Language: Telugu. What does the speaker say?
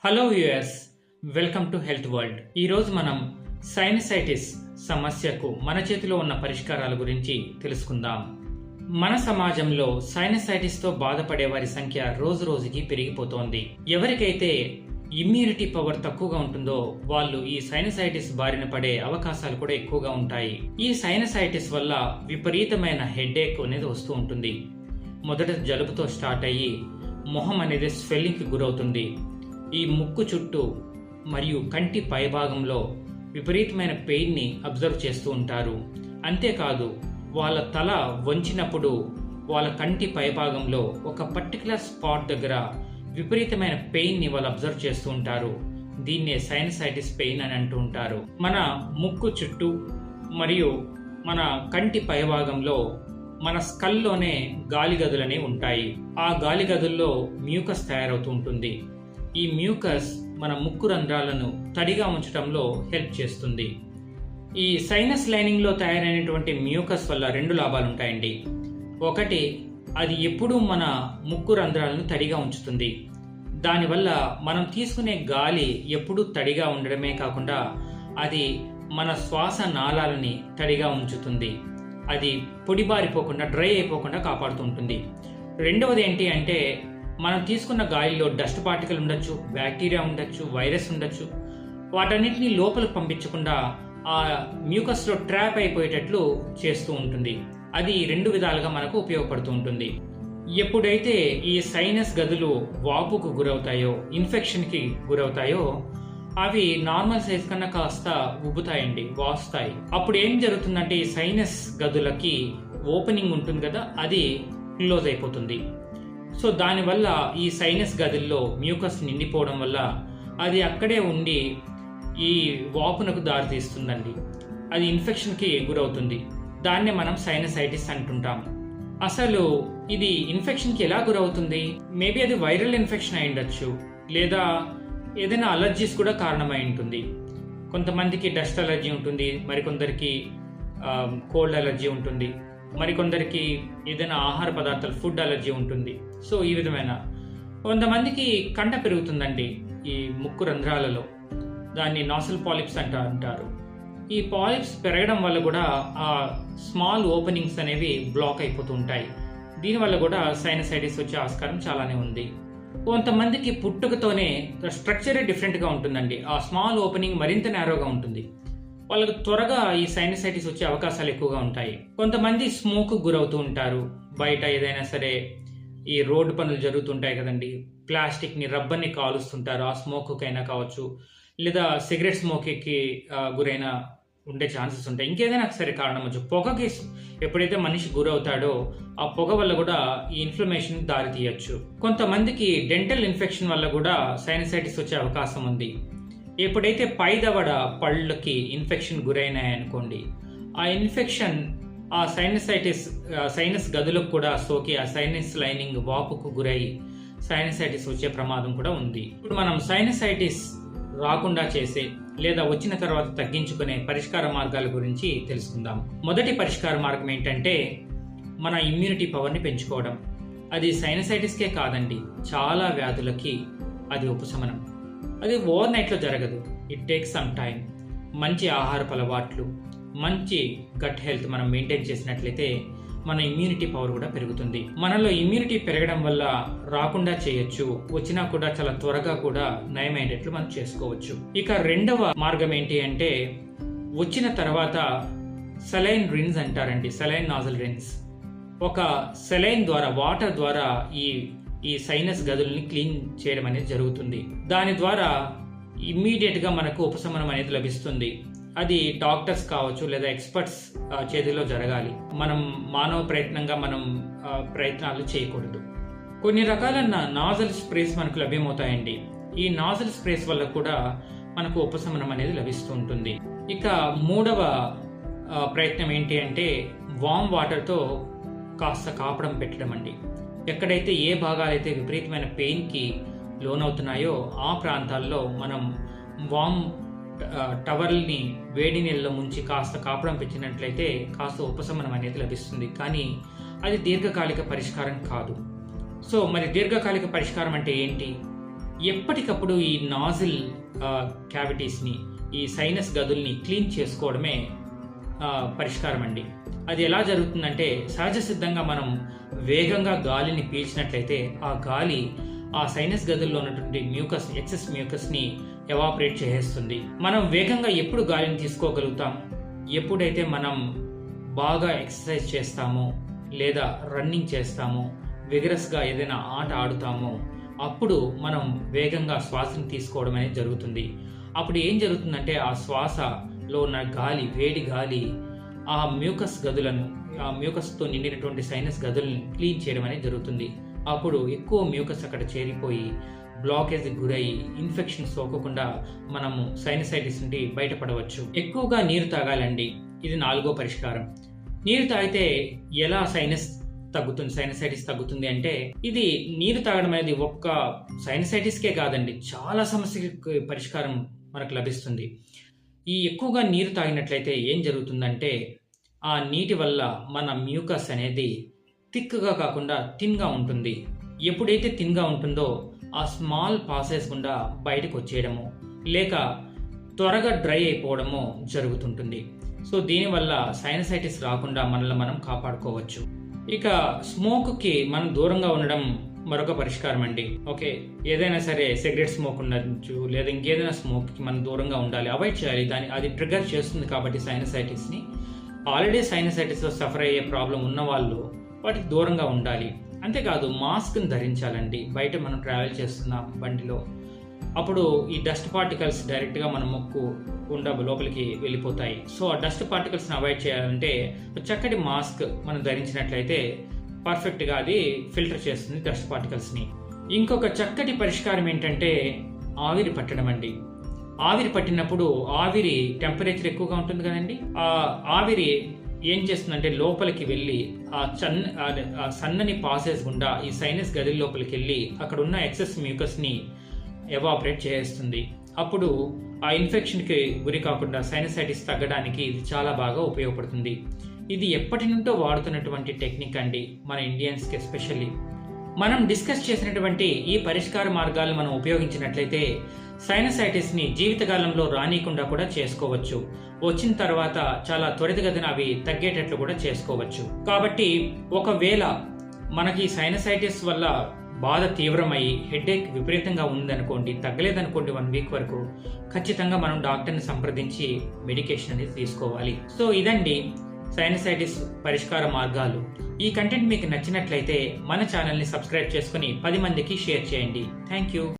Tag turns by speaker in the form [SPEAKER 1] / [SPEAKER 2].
[SPEAKER 1] Hello viewers, welcome to health world. ఈరోజు మనం సైనసైటిస్ సమస్యకు మన చేతిలో ఉన్న పరిష్కారాల గురించి తెలుసుకుందాం. మన సమాజంలో సైనసైటిస్తో బాధపడే వారి సంఖ్య రోజు రోజుకి పెరిగిపోతోంది. ఎవరికైతే ఇమ్యూనిటీ పవర్ తక్కువగా ఉంటుందో వాళ్ళు ఈ సైనసైటిస్ బారిన పడే అవకాశాలు కూడా ఎక్కువగా ఉంటాయి. ఈ సైనసైటిస్ వల్ల విపరీతమైన హెడేక్ అనేది వస్తూ ఉంటుంది. మొదట జలుబుతో స్టార్ట్ అయ్యి మొహం అనేది స్వెల్లింగ్కి గురవుతుంది. ఈ ముక్కు చుట్టూ మరియు కంటి పైభాగంలో విపరీతమైన పెయిన్ని అబ్జర్వ్ చేస్తూ ఉంటారు. అంతేకాదు, వాళ్ళ తల వంచినప్పుడు వాళ్ళ కంటి పైభాగంలో ఒక పర్టికులర్ స్పాట్ దగ్గర విపరీతమైన పెయిన్ని వాళ్ళు అబ్జర్వ్ చేస్తూ ఉంటారు. దీన్నే సైనసైటిస్ పెయిన్ అని అంటూ ఉంటారు. మన ముక్కు చుట్టూ మరియు మన కంటి పైభాగంలో మన స్కల్లోనే గాలి గదులనే ఉంటాయి. ఆ గాలి గదుల్లో మ్యూకస్ తయారవుతూ ఉంటుంది. ఈ మ్యూకస్ మన ముక్కు రంధ్రాలను తడిగా ఉంచడంలో హెల్ప్ చేస్తుంది. ఈ సైనస్ లైనింగ్లో తయారైనటువంటి మ్యూకస్ వల్ల రెండు లాభాలు ఉంటాయండి. ఒకటి, అది ఎప్పుడూ మన ముక్కు రంధ్రాలను తడిగా ఉంచుతుంది. దానివల్ల మనం తీసుకునే గాలి ఎప్పుడూ తడిగా ఉండడమే కాకుండా అది మన శ్వాస నాళాలని తడిగా ఉంచుతుంది. అది పొడిబారిపోకుండా, డ్రై అయిపోకుండా కాపాడుతూ ఉంటుంది. రెండవది ఏంటి అంటే, మనం తీసుకున్న గాలిలో డస్ట్ పార్టికల్ ఉండొచ్చు, బ్యాక్టీరియా ఉండొచ్చు, వైరస్ ఉండొచ్చు. వాటన్నిటిని లోపలికి పంపించకుండా ఆ మ్యూకస్లో ట్రాప్ అయిపోయేటట్లు చేస్తూ ఉంటుంది. అది రెండు విధాలుగా మనకు ఉపయోగపడుతూ ఉంటుంది. ఎప్పుడైతే ఈ సైనస్ గదులు వాపుకు గురవుతాయో, ఇన్ఫెక్షన్కి గురవుతాయో, అవి నార్మల్ సైజ్ కన్నా కాస్త ఉబ్బుతాయండి, వాస్తాయి. అప్పుడు ఏం జరుగుతుందంటే, ఈ సైనస్ గదులకి ఓపెనింగ్ ఉంటుంది కదా, అది క్లోజ్ అయిపోతుంది. సో దానివల్ల ఈ సైనస్ గదుల్లో మ్యూకస్ నిండిపోవడం వల్ల అది అక్కడే ఉండి ఈ వాపునకు దారితీస్తుందండి. అది ఇన్ఫెక్షన్కి గురవుతుంది. దాన్నే మనం సైనసైటిస్ అంటుంటాం. అసలు ఇది ఇన్ఫెక్షన్కి ఎలా గురవుతుంది? మేబీ అది వైరల్ ఇన్ఫెక్షన్ అయి ఉండొచ్చు, లేదా ఏదైనా అలర్జీస్ కూడా కారణమై ఉంటుంది. కొంతమందికి డస్ట్ అలర్జీ ఉంటుంది, మరికొందరికి కోల్డ్ అలర్జీ ఉంటుంది, మరికొందరికి ఏదైనా ఆహార పదార్థాలు, ఫుడ్ అలర్జీ ఉంటుంది. సో ఈ విధమైన కొంతమందికి కంట పెరుగుతుందండి ఈ ముక్కు రంధ్రాలలో. దాన్ని నాసల్ పాలిప్స్ అంటారు. ఈ పాలిప్స్ పెరగడం వల్ల కూడా ఆ స్మాల్ ఓపెనింగ్స్ అనేవి బ్లాక్ అయిపోతూ ఉంటాయి. దీనివల్ల కూడా సైనసైటిస్ వచ్చే ఆస్కారం చాలానే ఉంది. కొంతమందికి పుట్టుకతోనే స్ట్రక్చరే డిఫరెంట్గా ఉంటుందండి. ఆ స్మాల్ ఓపెనింగ్ మరింత నేరోగా ఉంటుంది. వాళ్ళకు త్వరగా ఈ సైనసైటిస్ వచ్చే అవకాశాలు ఎక్కువగా ఉంటాయి. కొంతమంది స్మోక్ గురవుతూ ఉంటారు. బయట ఏదైనా సరే ఈ రోడ్డు పనులు జరుగుతుంటాయి కదండి, ప్లాస్టిక్ని, రబ్బర్ని కాలుస్తుంటారు. ఆ స్మోక్కైనా కావచ్చు, లేదా సిగరెట్ స్మోక్కి గురైన ఉండే ఛాన్సెస్ ఉంటాయి. ఇంకేదైనా సరే కారణం వచ్చు. పొగకి ఎప్పుడైతే మనిషి గురవుతాడో ఆ పొగ వల్ల కూడా ఈ ఇన్ఫ్లమేషన్ దారి తీయచ్చు. కొంతమందికి డెంటల్ ఇన్ఫెక్షన్ వల్ల కూడా సైనసైటిస్ వచ్చే అవకాశం ఉంది. ఎప్పుడైతే పై దవడ పళ్ళకి ఇన్ఫెక్షన్ గురైనాయనుకోండి, ఆ ఇన్ఫెక్షన్ ఆ సైనస్ గదులకు కూడా సోకి ఆ సైనస్ లైనింగ్ వాపుకు గురై సైనసైటిస్ వచ్చే ప్రమాదం కూడా ఉంది. ఇప్పుడు మనం సైనసైటిస్ రాకుండా చేసే లేదా వచ్చిన తర్వాత తగ్గించుకునే పరిష్కార మార్గాల గురించి తెలుసుకుందాం. మొదటి పరిష్కార మార్గం ఏంటంటే, మన ఇమ్యూనిటీ పవర్ని పెంచుకోవడం. అది సైనసైటిస్కే కాదండి, చాలా వ్యాధులకి అది ఉపశమనం. అది ఓవర్ నైట్లో జరగదు. It takes some time. మంచి ఆహారపు అలవాట్లు, మంచి గట్ హెల్త్ మనం మెయింటైన్ చేసినట్లయితే మన ఇమ్యూనిటీ పవర్ కూడా పెరుగుతుంది. మనలో ఇమ్యూనిటీ పెరగడం వల్ల రాకుండా చేయొచ్చు, వచ్చినా కూడా చాలా త్వరగా కూడా నయమైనట్లు మనం చేసుకోవచ్చు. ఇక రెండవ మార్గం ఏంటి అంటే, వచ్చిన తర్వాత సెలైన్ రిన్స్ అంటారండి, సెలైన్ నాజల్ రిన్స్. ఒక సెలైన్ ద్వారా, వాటర్ ద్వారా ఈ సైనస్ గదుల్ని క్లీన్ చేయడం అనేది జరుగుతుంది. దాని ద్వారా ఇమ్మీడియట్గా మనకు ఉపశమనం అనేది లభిస్తుంది. అది డాక్టర్స్ కావచ్చు లేదా ఎక్స్పర్ట్స్ చేతిలో జరగాలి. మనం మానవ ప్రయత్నంగా మనం ప్రయత్నాలు చేయకూడదు. కొన్ని రకాల నాజల్ స్ప్రేస్ మనకు లభ్యమవుతాయండి. ఈ నాజల్ స్ప్రేస్ వల్ల కూడా మనకు ఉపశమనం అనేది లభిస్తూ ఉంటుంది. ఇక మూడవ ప్రయత్నం ఏంటి అంటే, వామ్ వాటర్తో కాస్త కాపడం పెట్టడం అండి. ఎక్కడైతే ఏ భాగాలైతే విపరీతమైన పెయిన్కి లోనవుతున్నాయో ఆ ప్రాంతాల్లో మనం వామ్ టవల్ని వేడి నీళ్ళలో ముంచి కాస్త కాపడం పెట్టినట్లయితే కాస్త ఉపశమనం అనేది లభిస్తుంది. కానీ అది దీర్ఘకాలిక పరిష్కారం కాదు. సో మరి దీర్ఘకాలిక పరిష్కారం అంటే ఏంటి? ఎప్పటికప్పుడు ఈ నాజిల్ క్యావిటీస్ని, ఈ సైనస్ గదుల్ని క్లీన్ చేసుకోవడమే పరిష్కారం అండి. అది ఎలా జరుగుతుందంటే, సహజ సిద్ధంగా మనం వేగంగా గాలిని పీల్చినట్లయితే ఆ గాలి ఆ సైనస్ గదుల్లో ఉన్నటువంటి ఎక్సెస్ మ్యూకస్ని ఎవాపరేట్ చేసేస్తుంది. మనం వేగంగా ఎప్పుడు గాలిని తీసుకోగలుగుతాం? ఎప్పుడైతే మనం బాగా ఎక్సర్సైజ్ చేస్తామో, లేదా రన్నింగ్ చేస్తామో, విగరస్గా ఏదైనా ఆట ఆడుతామో, అప్పుడు మనం వేగంగా శ్వాసను తీసుకోవడం అనేది జరుగుతుంది. అప్పుడు ఏం జరుగుతుందంటే, ఆ శ్వాసలో ఉన్న గాలి, వేడి గాలి ఆ మ్యూకస్తో నిండినటువంటి సైనస్ గదులను క్లీన్ చేయడం అనేది జరుగుతుంది. అప్పుడు ఎక్కువ మ్యూకస్ అక్కడ చేరిపోయి బ్లాకేజ్ గురయ్యి ఇన్ఫెక్షన్ సోకకుండా మనము సైనసైటిస్ నుండి బయటపడవచ్చు. ఎక్కువగా నీరు తాగాలండి. ఇది 4వ పరిష్కారం. నీరు తాగితే ఎలా సైనసైటిస్ తగ్గుతుంది అంటే, ఇది నీరు తాగడం అనేది ఒక్క సైనసైటిస్కే కాదండి, చాలా సమస్యలకు పరిష్కారం మనకు లభిస్తుంది. ఈ ఎక్కువగా నీరు తాగినట్లయితే ఏం జరుగుతుందంటే, ఆ నీటి వల్ల మన మ్యూకస్ అనేది థిక్గా కాకుండా థిన్గా ఉంటుంది. ఎప్పుడైతే థిన్గా ఉంటుందో ఆ స్మాల్ పాసెస్ గుండా బయటకు వచ్చేయడము, లేక త్వరగా డ్రై అయిపోవడము జరుగుతుంటుంది. సో దీనివల్ల సైనసైటిస్ రాకుండా మనల్ని మనం కాపాడుకోవచ్చు. ఇక స్మోక్కి మనం దూరంగా ఉండడం మరొక పరిష్కారం అండి. ఓకే, ఏదైనా సరే సిగరెట్ స్మోక్ ఉండొచ్చు, లేదా ఇంకేదైనా స్మోక్కి మనం దూరంగా ఉండాలి, అవాయిడ్ చేయాలి. అది ట్రిగర్ చేస్తుంది కాబట్టి సైనసైటిస్ని. ఆల్రెడీ సైనసైటిస్తో సఫర్ అయ్యే ప్రాబ్లం ఉన్న వాళ్ళు వాటికి దూరంగా ఉండాలి. అంతేకాదు మాస్క్ని ధరించాలండి. బయట మనం ట్రావెల్ చేస్తున్నాం బండిలో, అప్పుడు ఈ డస్ట్ పార్టికల్స్ డైరెక్ట్గా మన ముక్కు గుండా లోపలికి వెళ్ళిపోతాయి. సో ఆ డస్ట్ పార్టికల్స్ని అవాయిడ్ చేయాలంటే చక్కటి మాస్క్ మనం ధరించినట్లయితే పర్ఫెక్ట్గా అది ఫిల్టర్ చేస్తుంది డస్ట్ పార్టికల్స్ని. ఇంకొక చక్కటి పరిష్కారం ఏంటంటే ఆవిరి పట్టడం అండి. ఆవిరి పట్టినప్పుడు ఆవిరి టెంపరేచర్ ఎక్కువగా ఉంటుంది కదండి, ఆ ఆవిరి ఏం చేస్తుందంటే లోపలికి వెళ్ళి ఆ సన్నని పాసెస్ గుండా ఈ సైనస్ గది లోపలికి వెళ్ళి అక్కడ ఉన్న ఎక్సెస్ మ్యూకస్ని ఎవాపరేట్ చేస్తుంది. అప్పుడు ఆ ఇన్ఫెక్షన్కి గురి కాకుండా సైనసైటిస్ తగ్గడానికి ఇది చాలా బాగా ఉపయోగపడుతుంది. ఇది ఎప్పటి నుండో వాడుతున్నటువంటి టెక్నిక్ అండి, మన ఇండియన్స్కి ఎస్పెషల్లీ. మనం డిస్కస్ చేసినటువంటి ఈ పరిష్కార మార్గాలు మనం ఉపయోగించినట్లయితే సైనసైటిస్ని జీవితకాలంలో రానియకుండా కూడా చేసుకోవచ్చు. వచ్చిన తర్వాత చాలా త్వరితగతిన అవి తగ్గేటట్లు కూడా చేసుకోవచ్చు. కాబట్టి ఒకవేళ మనకి సైనసైటిస్ వల్ల బాధ తీవ్రమై హెడేక్ విపరీతంగా ఉందనుకోండి, తగ్గలేదనుకోండి 1 వీక్ వరకు, ఖచ్చితంగా మనం డాక్టర్ని సంప్రదించి మెడికేషన్ అనేది తీసుకోవాలి. సో ఇదండి సైనసైటిస్ పరిష్కార మార్గాలు. ఈ కంటెంట్ మీకు నచ్చినట్లయితే మన ఛానల్ని సబ్స్క్రైబ్ చేసుకుని 10 మందికి షేర్ చేయండి. Thank you.